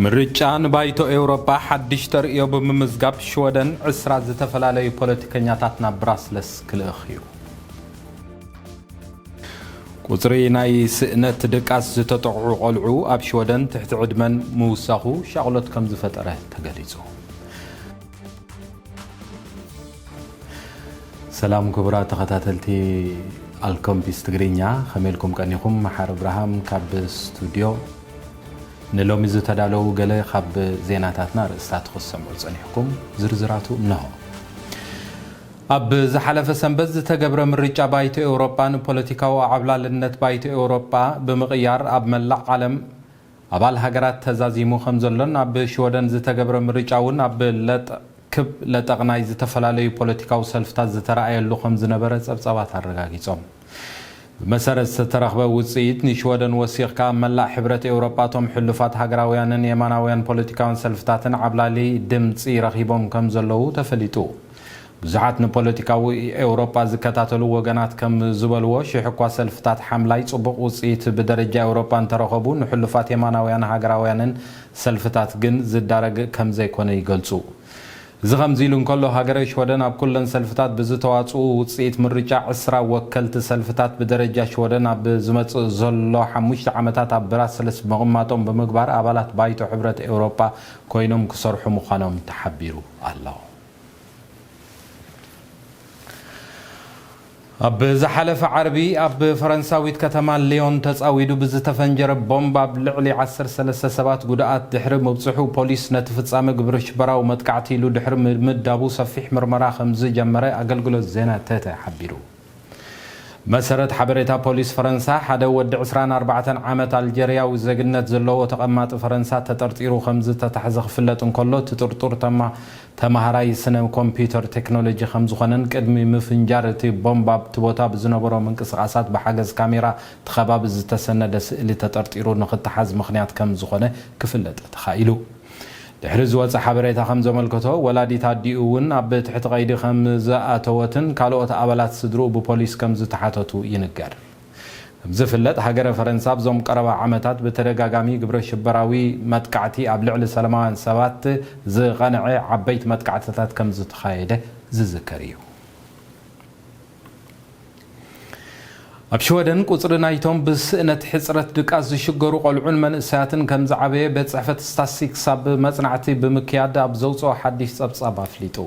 ምርጫን ንባይቶ ኤውሮጳ ሓድሽ ተርእዮ ብምምዝጋብ ሽወደን 20 ዝተፈላለዩ ፖለቲከኛታት ናብ ብራስለስ ክልእኽዩ ቁጽሪ ናይ ስእነት ድቃስ ዝተጠቕዑ ቆልዑ ኣብ ሽወደን ትሕቲ ዕድመን ምዉሳኹ ሻቕሎት ከም ዝፈጠረ ተገሊጹ። ሰላም ክቡራ ተኸታተልቲ አልኮምፒስ ትግርኛ ከመልኩም ቀኒኹም መሓር ብርሃም ካብ ስቱዲዮ ንሎሚ ዝተዳለው ገለ ካብ ዜናታትና ርእስታት ክሰምዑ ጸኒሕኩም ዝርዝራቱ እንሆ። ኣብ ዝሓለፈ ሰንበት ዝተገብረ ምርጫ ባይቶ ኤውሮጳን ፖለቲካዊ ዓብላልነት ባይቶ ኤውሮጳ ብምቕያር ኣብ መላእ ዓለም ኣባል ሃገራት ተዛዚሙ ከም ዘሎን ኣብ ሽወደን ዝተገብረ ምርጫውን ኣብ ክብ ለጠቕናይ ዝተፈላለዩ ፖለቲካዊ ሰልፍታት ዝተረኣየሉ ከም ዝነበረ ጸብጻባት ኣረጋጊጾም። بمسارة سترخبة ዉጽኢት ንሽወደን ወሲኽካ መላእ ሕብረት ኤውሮጳቶም ሕሉፋት ሃገራውያንን የማናውያን ፖለቲካውን ሰልፍታትን ዓብላሊ ድምፂ ረኺቦም ከም ዘለዉ ተፈሊጡ። ብዙሓት ንፖለቲካዊ ኤውሮጳ ዝከታተሉ ወገናት ከም ዝበልዎ ሽሕኳ ሰልፍታት ሓምላይ ጽቡቕ ዉጽኢት ብደረጃ ኤውሮጳ እንተረኸቡ ንሕሉፋት የማናውያን ሃገራውያንን ሰልፍታት ግን ዝዳረግ ከም ዘይኮነ ይገልጹ። ዝኸም ዚሉን ከሎ ሃገረ ሽወደን ኣብ ኩለን ሰልፍታት ብዝተዋጽኡ ዉጽኢት ምርጫ 10 ወከልቲ ሰልፍታት ብደረጃ ሽወደን ኣብ ዝመጽእ ዘሎ 5 ዓመታት ኣብ ብራስለስ መቕማጦም ብምግባር ኣባላት ባይቶ ሕብረት ኤውሮጳ ኮይኖም ክሰርሑ ምዃኖም ተሓቢሩ ኣሎ። ኣብ ዝሓለፈ ዓርቢ ኣብ ፈረንሳዊት ከተማ ሊዮን ተጻዊዱ ብዝተፈንጀረ ቦምብ ኣብ ልዕሊ 13 ሰባት ጉድኣት ድሕሪ ምብጽሑ ፖሊስ ነቲ ፍጻመ ግብረ ሽበራዊ መጥቃዕቲ ኢሉ ድሕሪ ምድቡ ሰፊሕ ምርመራ ከም ዝጀመረ ኣገልግሎት ዜናታት ሓቢሩ። መሰረት ሓበሬታ ፖሊስ ፈረንሳ ሓደ ወዲ 24 ዓመት አልጀሪያዊ ዜግነት ዘለዎ ተቐማጢ ፈረንሳ ተጠርጢሩ ከም ዝተታሕዘ ክፍለጥ እንከሎ ትጥርጡር ተማሃራይ ስነ ኮምፒውተር ቴክኖሎጂ ከም ዝኾነን ቅድሚ ምፍንጃር እቲ ቦምብ ኣብቲ ቦታ ብዝነበሮ ምንቅስቓሳት ብሓገዝ ካሜራ ተኸባቢ ዝተሰነደ ስእሊ ተጠርጢሩ ንኽተሓዝ ምኽንያት ከም ዝኾነ ክፍለጥ ተኻኢሉ። ድሕሪ ዝወፅእ ሓበሬታ ከም ዘመልክቶ ወላዲት ኣዲኡ እውን ኣብ ትሕቲ ቀይዲ ከም ዝኣተወትን ካልኦት ኣባላት ስድርኡ ብፖሊስ ከም ዝተሓተቱ ይንገር። ዝፍለጥ ሃገረ ፈረንሳ ኣብዞም ቀረባ ዓመታት ብተደጋጋሚ ግብረ ሽበራዊ መጥቃዕቲ ኣብ ልዕሊ ሰላማውያን ሰባት ዝቐንዐ ዓበይቲ መጥቃዕትታት ከም ዝተኻየደ ዝዝከር እዩ። ኣብ ሽወደን ቁጽሪ ናይቶም ብስእነት ሕጽረት ድቃስ ዝሽገሩ ቆልዑን መንእሰያትን ከም ዝዓበየ ቤት ጽሕፈት ስታትስቲክስ ኣብ መጽናዕቲ ብምክያድ ኣብ ዘውፅኦ ሓድሽ ጸብጻብ ኣፍሊጡ።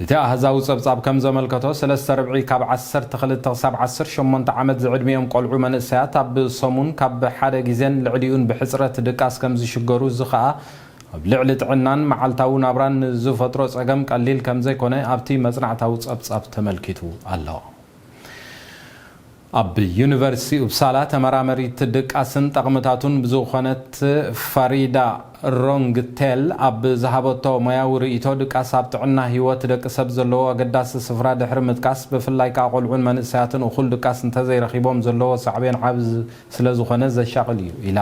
እቲ ኣህዛዊ ጸብጻብ ከም ዘመልከቶ 3/4 ካብ 12 ክሳብ 18 ዓመት ዝዕድሚኦም ቆልዑ መንእሰያት ኣብ ሰሙን ካብ ሓደ ግዜን ልዕሊኡን ብሕጽረት ድቃስ ከም ዝሽገሩ ዝኸኣ ኣብ ልዕሊ ጥዕናን መዓልታዊ ናብራን ዝፈጥሮ ጸገም ቀሊል ከም ዘይኮነ ኣብቲ መጽናዕታዊ ጸብጻብ ተመልኪቱ ኣሎ። ኣብ ዩኒቨርሲቲ ኡፕሳላ ተመራመሪት ድቃስን ጠቕምታቱን ብዝኾነት ፋሪዳ ሮንግቴል ኣብ ዝሃበቶ ሞያዊ ርእይቶ ድቃስ ኣብ ጥዕና ህይወት ደቂ ሰብ ዘለዎ ኣገዳሲ ስፍራ ድሕሪ ምጥቃስ ብፍላይ ከዓ ቆልዑን መንእሰያትን እኹል ድቃስ እንተዘይረኺቦም ዘለዎ ሳዕቤን ዓብ ስለ ዝኾነ ዘሻቕል እዩ ኢላ።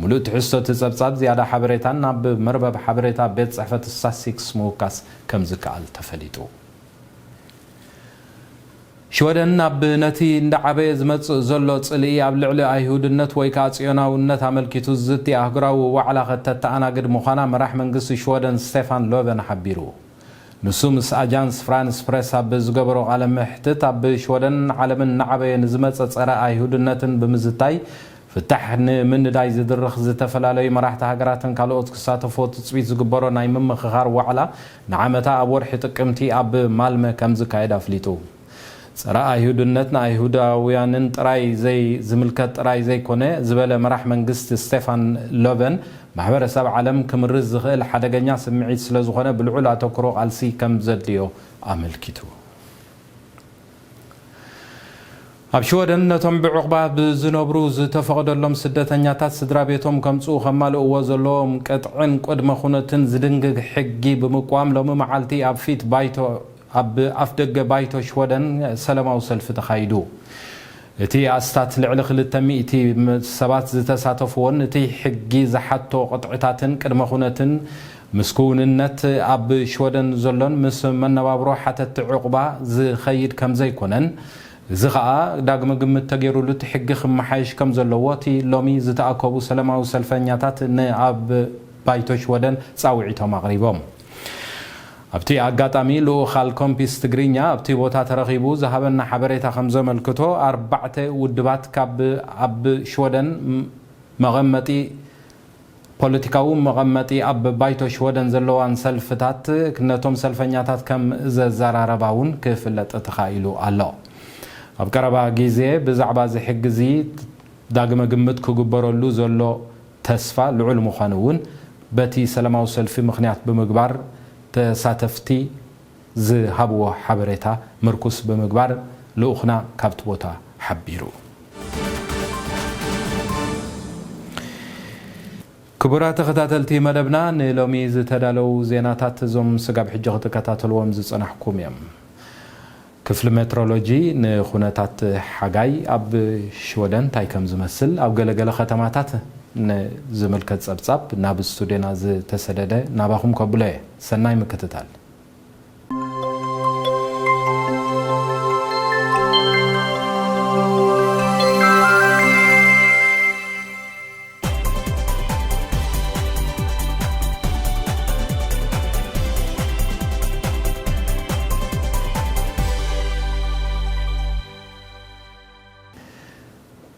ሙሉእ ትሕዝቶ ትጸብጻብ ዝያዳ ሓበሬታን ናብ መርበብ ሓበሬታ ቤት ጽሕፈት ስታትስቲክስ ምውካስ ከም ዝከኣል ተፈሊጡ። ሽወደን ኣብ ነቲ እንዳዓበየ ዝመጽእ ዘሎ ጽልኢ ኣብ ልዕሊ ኣይሁድነት ወይ ከዓ ጽዮናውነት ኣመልኪቱ ዝቲ ኣህጉራዊ ዋዕላ ከተተኣናግድ ምዃና መራሕ መንግስቲ ሽወደን ስቴፋን ሎቨን ሓቢሩ። ንሱ ምስ ኣጃንስ ፍራንስ ፕሬስ ኣብ ዝገበሮ ቃለ መሕትት ኣብ ሽወደን ዓለምን እናዓበየ ንዝመጽእ ጸረ ኣይሁድነትን ብምዝታይ ፍታሕ ንምንዳይ ዝድርኽ ዝተፈላለዩ መራሕቲ ሃገራትን ካልኦት ክሳተፉ ትጽቢት ዝግበሮ ናይ ምምኽኻር ዋዕላ ንዓመታ ኣብ ወርሒ ጥቅምቲ ኣብ ማልመ ከም ዝካየድ ኣፍሊጡ። ጸረ ኣይሁድነት ንኣይሁዳውያንን ጥራይ ዝምልከት ጥራይ ዘይኮነ ዝበለ መራሕ መንግስቲ ስቴፋን ሎቨን ማሕበረሰብ ዓለም ክምርዝ ዝኽእል ሓደገኛ ስምዒት ስለ ዝኾነ ብልዑል ኣተኩሮ ቃልሲ ከም ዘድልዮ ኣመልኪቱ። ኣብ ሽወደን ነቶም ብዕቑባ ብዝነብሩ ዝተፈቐደሎም ስደተኛታት ስድራቤቶም ከምጽኡ ከማልእዎ ዘለዎም ቅጥዕን ቅድመ ኩነትን ዝድንግግ ሕጊ ብምቅዋም ሎሚ መዓልቲ ኣብ ፊት ባይቶ ኣብ ኣፍደገ ባይቶ ሽወደን ሰለማዊ ሰልፊ ተኻይዱ። እቲ ኣስታት ልዕሊ 200 ሰባት ዝተሳተፍዎን እቲ ሕጊ ዝሓቶ ቅጥዕታትን ቅድመ ኩነትን ምስኩውንነት ኣብ ሽወደን ዘሎን ምስ መነባብሮ ሓተቲ ዕቑባ ዝኸይድ ከም ዘይኮነን زخاء داغم قمت تغيرو لتحق خمحايش كم زلواتي لومي زتأكبو سلماو سلفنياتات ناب بايتو شودن صاوعيتو مغربهم ابتي اغاطامي لو خالكم بيس تغرينيا ابتي بوتا ترخيبو ذهبنا حبريتا خمزه ملكتو 4 ودبات كاب اب شودن مغمتي ፖለቲካው መቀመጢ አብ ባይቶ ሽወደን ዘለዋን ሰልፍታት ክነቶም ሰልፈኛታት ከም ዘዘራረባውን ክፍለጥ ተኻይሉ ኣሎ ኣብ ቀረባ ግዜ ብዛዕባ ዝሕግዚ ዳግመ ግምት ክግበረሉ ዘሎ ተስፋ ልዑል ምዃኑውን በቲ ሰላማዊ ሰልፊ ምኽንያት ብምግባር ተሳተፍቲ ዝሃብዎ ሓበሬታ ምርኩስ ብምግባር ልኡኽና ካብቲ ቦታ ሓቢሩ كبرات تختاتلتي مدبنا نلومي زتدالو زيناتات زوم سقاب حجة تكتاتلوهم زصنحكم يم كفل مترولوجي نخونتات حقاي أب شودن تايكم زمسل أب قلقل ختماتات نزملكت صبصاب ناب استودينا زتسدده ناباهم قبله سناي مكتتال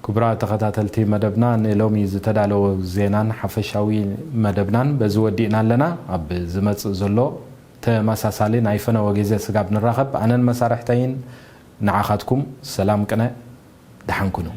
كبرات تختاتلتي مدبنا نلومي زتدالو زينان حفشاوي مدبنان بزودينا لنا اب زمص زلو تمساسالي نايفنا وغيزه سغاب نراخب انا مسارحتين نعاخاتكم سلام قنا دحنكونو